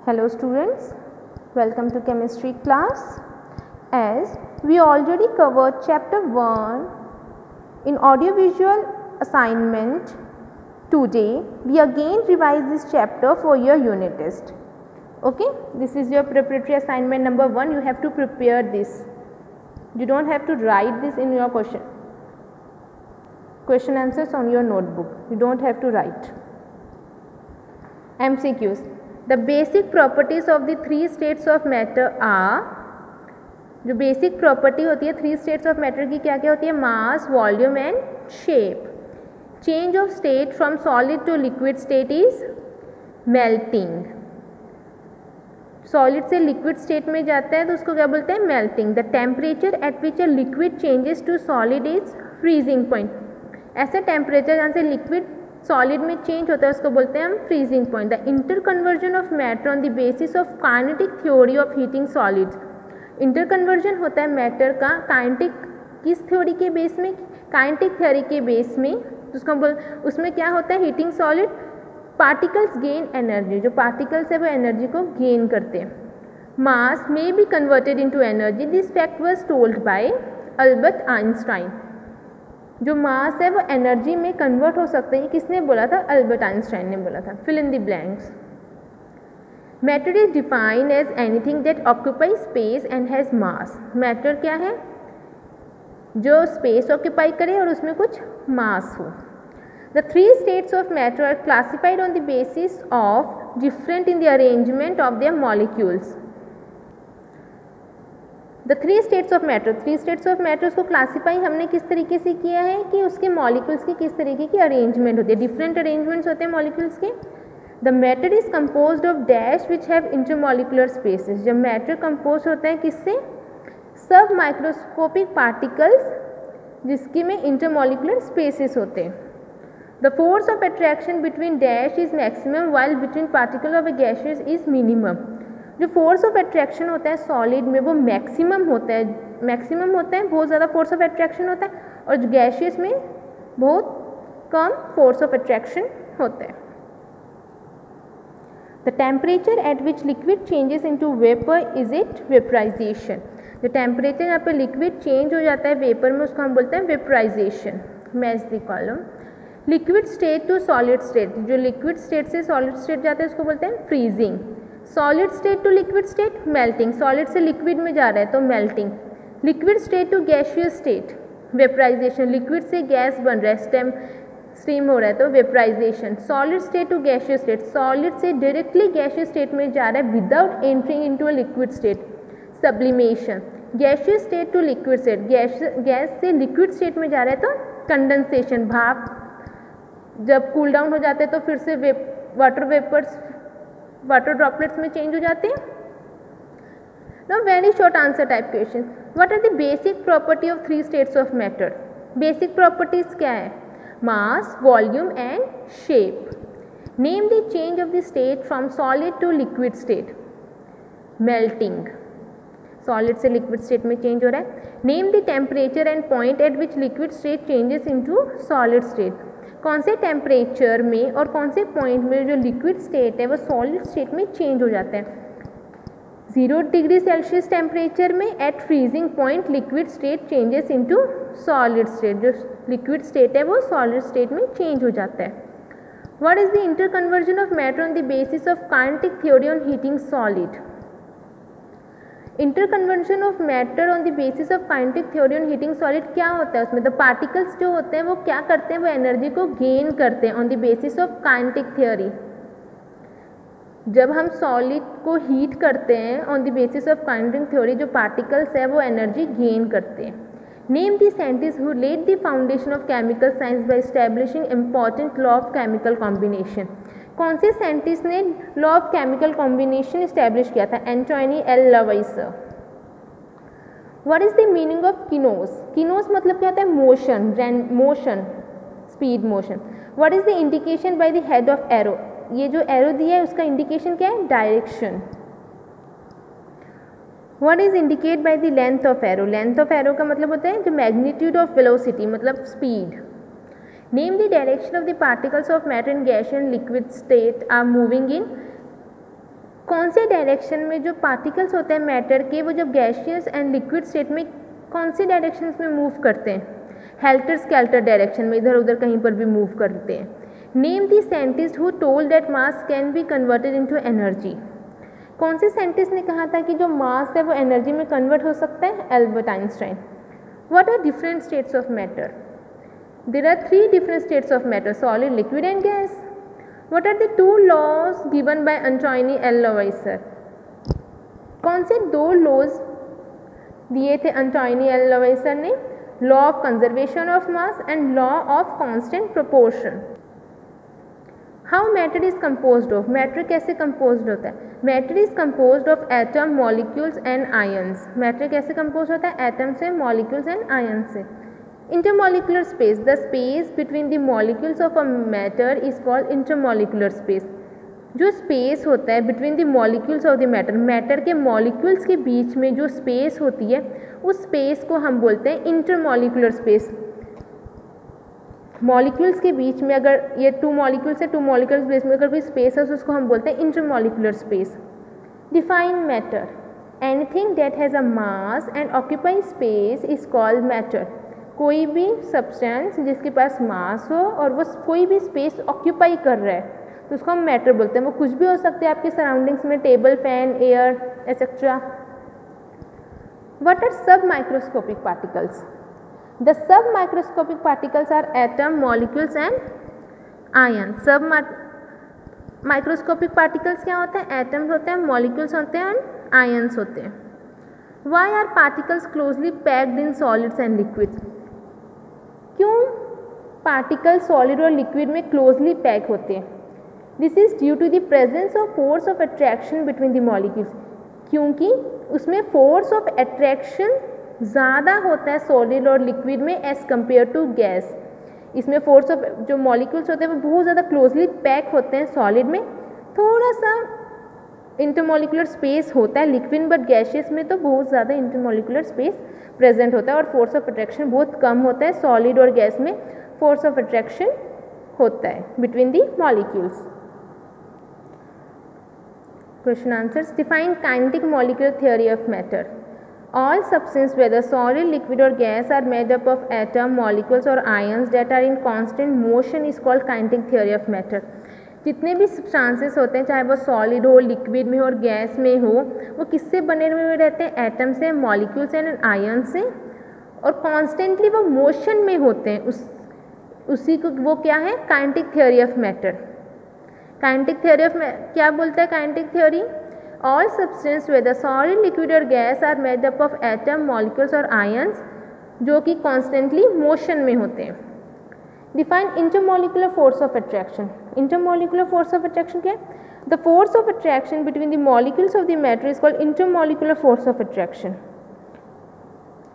Hello students, welcome to chemistry class. As we already covered chapter 1 in audiovisual assignment, today we again revise this chapter for your unit test. Okay, this is your preparatory assignment number 1. You have to prepare this. You don't have to write this in your question answers on your notebook. You don't have to write. MCQs. The basic properties of the three states of matter are, जो basic property होती है three states of matter की क्या क्या होती है? Mass, volume and shape. Change of state from solid to liquid state is melting. Solid से liquid state में जाता है तो उसको क्या बोलते हैं? Melting. The temperature at which a liquid changes to solid is freezing point. ऐसा टेम्परेचर जहाँ से लिक्विड सॉलिड में चेंज होता है उसको बोलते हैं हम freezing point. The inter conversion of matter on the basis of kinetic theory of heating solids. Inter conversion होता है मैटर का काइनेटिक किस थ्योरी के बेस में? काइनेटिक थ्योरी के बेस में. उसको बोल उसमें क्या होता है? Heating solid particles gain energy. जो पार्टिकल्स है वो एनर्जी को गेन करते हैं. Mass may be converted into energy. This fact was told by Albert Einstein. जो मास है वो एनर्जी में कन्वर्ट हो सकते हैं. किसने बोला था? अल्बर्ट आइंस्टाइन ने बोला था. Fill in the blanks. Matter is defined as anything that occupy space and has mass. मैटर क्या है? जो स्पेस ऑक्यूपाई करे और उसमें कुछ मास हो. The three states of matter are classified on the basis of different in the arrangement of their molecules. The three states of matter, three states of matters को क्लासीफाई हमने किस तरीके से किया है कि उसके मॉलिक्यूल्स की किस तरीके की अरेंजमेंट होती है. डिफरेंट अरेंजमेंट्स होते हैं मॉलिक्यूल्स के. The matter is composed of dash which have intermolecular spaces. जब मैटर कंपोज होता है किससे? सब माइक्रोस्कोपिक पार्टिकल्स जिसकी में इंटरमॉलिक्यूलर स्पेसेस होते हैं. The force of attraction between dash is maximum while between particle of A gases is minimum. जो फोर्स ऑफ अट्रैक्शन होता है सॉलिड में वो मैक्सिमम होता है. मैक्सिमम होता है, बहुत ज़्यादा फोर्स ऑफ अट्रैक्शन होता है. और गैसेस में बहुत कम फोर्स ऑफ अट्रैक्शन होता है. The temperature at which liquid changes into vapour is it vaporisation. जो टेम्परेचर यहाँ पे लिक्विड चेंज हो जाता है वेपर में उसको हम बोलते हैं vaporisation. Match the column. Liquid state to solid state. जो लिक्विड स्टेट से सॉलिड स्टेट जाता है उसको बोलते हैं freezing. Solid state to liquid state melting. Solid से लिक्विड में जा रहा है तो melting. Liquid state to gaseous state vaporisation. Liquid से गैस बन रहा है, स्टीम हो रहा है तो vaporisation. Solid state to gaseous state. Solid से डायरेक्टली गैसियस स्टेट में जा रहा है without entering into a liquid state sublimation. Gaseous state to liquid state. Gas से लिक्विड स्टेट में जा रहा है तो कंडेंसेशन. भाप जब कूल डाउन हो जाते हैं तो फिर से वाटर ड्रॉपलेट्स में चेंज हो जाते हैं. Now very short answer type question. What are the basic property of three states of matter? Basic properties क्या है? Mass, volume and shape. Name the change of the state from solid to liquid state. Melting. Solid से liquid state में change हो रहा है. Name the temperature and point at which liquid state changes into solid state. कौन से temperature में और कौन से पॉइंट में जो लिक्विड स्टेट है वो सॉलिड स्टेट में चेंज हो जाता है? 0 डिग्री सेल्सियस टेम्परेचर में at freezing point liquid state changes into solid state. जो लिक्विड स्टेट है वो सॉलिड स्टेट में चेंज हो जाता है. What is the inter conversion of matter on the basis of kinetic theory on heating solid? Inter conversion of matter on the basis of kinetic theory on heating solid क्या होता है? उसमें the particles जो होते हैं वो क्या करते हैं? वो एनर्जी को गेन करते हैं on the basis of kinetic theory. जब हम सॉलिड को हीट करते हैं on the basis of kinetic theory जो पार्टिकल्स है वो एनर्जी गेन करते हैं. Name the scientist who laid the foundation of chemical science by establishing important law of chemical combination. कौन से साइंटिस्ट ने law of chemical combination establish किया था? Antoine L Lavoisier. What is the meaning of kinos? Kinos मतलब क्या होता है? Motion, motion, speed motion. What is the indication by the head of arrow? ये जो एरो दिया है उसका इंडिकेशन क्या है? Direction. What is indicate by the length of arrow? Length of arrow का मतलब होता है जो मैग्नीट्यूड ऑफ वेलोसिटी मतलब speed. Name the direction of the particles of matter in gas and liquid state are moving in. कौन से direction में जो पार्टिकल्स होते हैं मैटर के, वो जब गैसियस एंड लिक्विड स्टेट में कौन सी डायरेक्शन में मूव करते हैं? हेल्टर स्केल्टर डायरेक्शन में, इधर उधर कहीं पर भी मूव करते हैं। Name the scientist who told that mass can be converted into energy. कौन से साइंटिस्ट ने कहा था कि जो मास है वो एनर्जी में कन्वर्ट हो सकता है? Albert Einstein. What are different states of matter? There are 3 different states of matter, solid, liquid and gas. What are the 2 laws given by Antoine L Lavoisier? कौन से 2 लॉज दिए थे एंटोनी एल लवाइसर ने? Law of conservation of mass and law of constant proportion. How matter is composed of? Matter कैसे composed होता है? Matter is composed of atom, molecules and ions. Matter कैसे compose होता है? एटम से, मॉलिक्यूल्स एंड आयन से। Intermolecular space, the space between the molecules of a matter is called intermolecular space. जो space होता है between the molecules of the matter, matter के molecules के बीच में जो स्पेस होती है उस स्पेस को हम बोलते हैं इंटरमॉलिक्यूलर स्पेस। मॉलिक्यूल्स के बीच में अगर ये 2 मॉलिक्यूल्स है, 2 मॉलिक्यूल्स बीच में अगर कोई स्पेस है तो उसको हम बोलते हैं intermolecular space. Define matter, anything that has a mass and occupy space is called matter. कोई भी सब्सटेंस जिसके पास मास हो और वो कोई भी स्पेस ऑक्यूपाई कर रहा है तो उसको हम मैटर बोलते हैं। वो कुछ भी हो सकते हैं आपके सराउंडिंग्स में, table, fan, air etcetera. What are sub microscopic particles? The sub microscopic particles are atom, molecules and ion. Sub microscopic particles क्या होते हैं? एटम्स होते हैं, मॉलिक्यूल्स होते हैं एंड आयन्स होते हैं। Why are particles closely packed in solids and liquids? क्यों पार्टिकल सॉलिड और लिक्विड में क्लोजली पैक होते हैं? This is due to the presence of force of attraction between the molecules. क्योंकि उसमें फोर्स ऑफ अट्रैक्शन ज़्यादा होता है सॉलिड और लिक्विड में एज़ कम्पेयर टू गैस। इसमें फोर्स ऑफ जो मॉलिक्यूल्स होते हैं वो बहुत ज़्यादा क्लोजली पैक होते हैं सॉलिड में, थोड़ा सा इंटरमॉलिक्यूलर स्पेस होता है लिक्विड, बट गैसियस में तो बहुत ज़्यादा इंटरमॉलिक्यूलर स्पेस प्रेजेंट होता है और फोर्स ऑफ अट्रैक्शन बहुत कम होता है। सॉलिड और गैस में फोर्स ऑफ अट्रैक्शन होता है between the molecules. Question answers. Define kinetic molecular theory of matter. All substances, whether solid, liquid or gas, are made up of atom, molecules or ions that are in constant motion is called kinetic theory of matter. जितने भी substances होते हैं, चाहे वो solid हो, liquid में हो और गैस में हो, वो किससे बने हुए रहते हैं? एटम से, मॉलिक्यूल्स एंड आयन से, और कॉन्स्टेंटली वो मोशन में होते हैं। उसी को वो क्या है? Kinetic theory of matter. Kinetic theory of क्या बोलता है kinetic theory? All substances, whether solid, liquid or gas, are made up of atom, molecules और ions जो कि constantly motion में होते हैं। Define intermolecular force of attraction. Intermolecular force of attraction क्या है? The force of attraction between the molecules of the matter is called intermolecular force of attraction.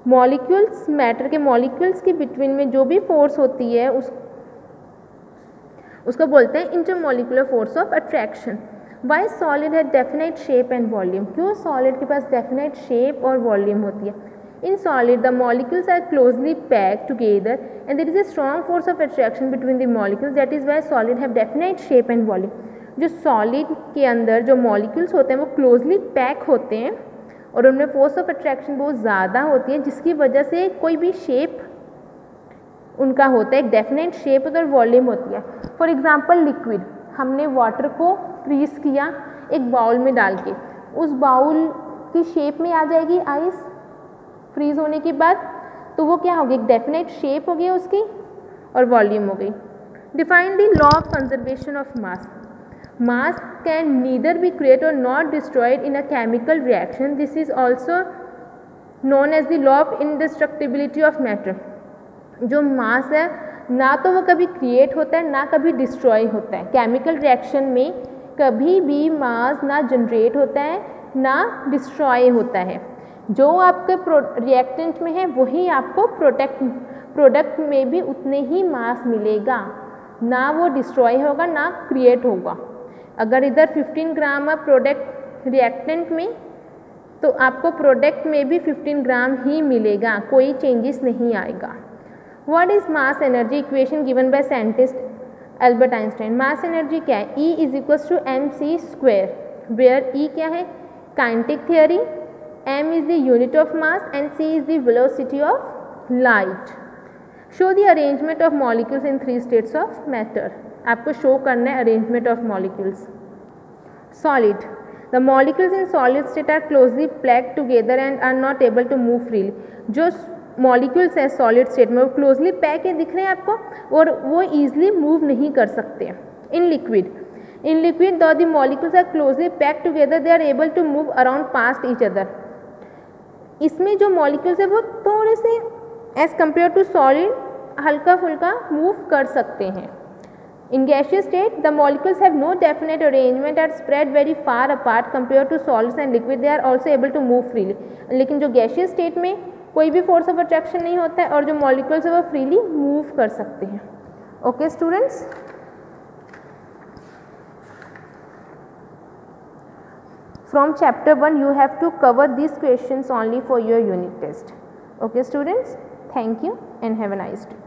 Molecules, matter के molecules के between में जो भी force होती है उसको बोलते हैं intermolecular force of attraction. Why solid has definite shape and volume? क्यों solid के पास definite shape और volume होती है? In solid, the molecules are closely packed together and there is a strong force of attraction between the molecules. That is why solid have definite shape and volume. जो solid के अंदर जो molecules होते हैं वो closely pack होते हैं और उनमें force of attraction बहुत ज़्यादा होती है, जिसकी वजह से कोई भी shape उनका होता है, एक definite shape और volume होती है। For example, liquid, हमने वाटर को फ्रीज किया एक बाउल में डाल के, उस बाउल की शेप में आ जाएगी आइस फ्रीज होने के बाद, तो वो क्या होगी? एक डेफिनेट शेप हो गई उसकी और वॉल्यूम हो गई। Define the law of conservation of mass. Mass can neither be create or not destroyed in a chemical reaction. This is also known as the law of indestructibility of matter. जो mass है ना तो वो कभी create होता है ना कभी डिस्ट्रॉय होता है। केमिकल रिएक्शन में कभी भी मास ना जनरेट होता है ना डिस्ट्रॉय होता है। जो आपके रिएक्टेंट में है वही आपको प्रोडक्ट में भी उतने ही मास मिलेगा, ना वो डिस्ट्रॉय होगा ना क्रिएट होगा। अगर इधर 15 ग्राम है प्रोडक्ट रिएक्टेंट में तो आपको प्रोडक्ट में भी 15 ग्राम ही मिलेगा, कोई चेंजेस नहीं आएगा। What is mass energy equation given by scientist Albert Einstein? Mass energy क्या है? E is equals to mc square. Where E क्या है, kinetic theory, m is the unit of mass and c is the velocity of light. Show the arrangement of molecules in 3 states of matter, आपको show करना है arrangement of molecules. Solid, the molecules in solid state are closely packed together and are not able to move freely. जो molecules है solid state में वो closely pack है, दिख रहे हैं आपको, और वो ईजिली मूव नहीं कर सकते। In liquid the molecules are closely packed together they are able to move around past each other. इसमें जो मॉलिक्यूल्स है वो थोड़े से एज कम्पेयर टू सॉलिड हल्का फुल्का मूव कर सकते हैं। In gaseous state, the molecules have no definite arrangement and spread very far apart compared to solids and liquid. They are also able to move freely. लेकिन जो gaseous state में कोई भी force of attraction नहीं होता है और जो molecules है वो freely move कर सकते हैं। Okay students? From chapter 1 you have to cover these questions only for your unit test. Okay students? Thank you and have a nice day.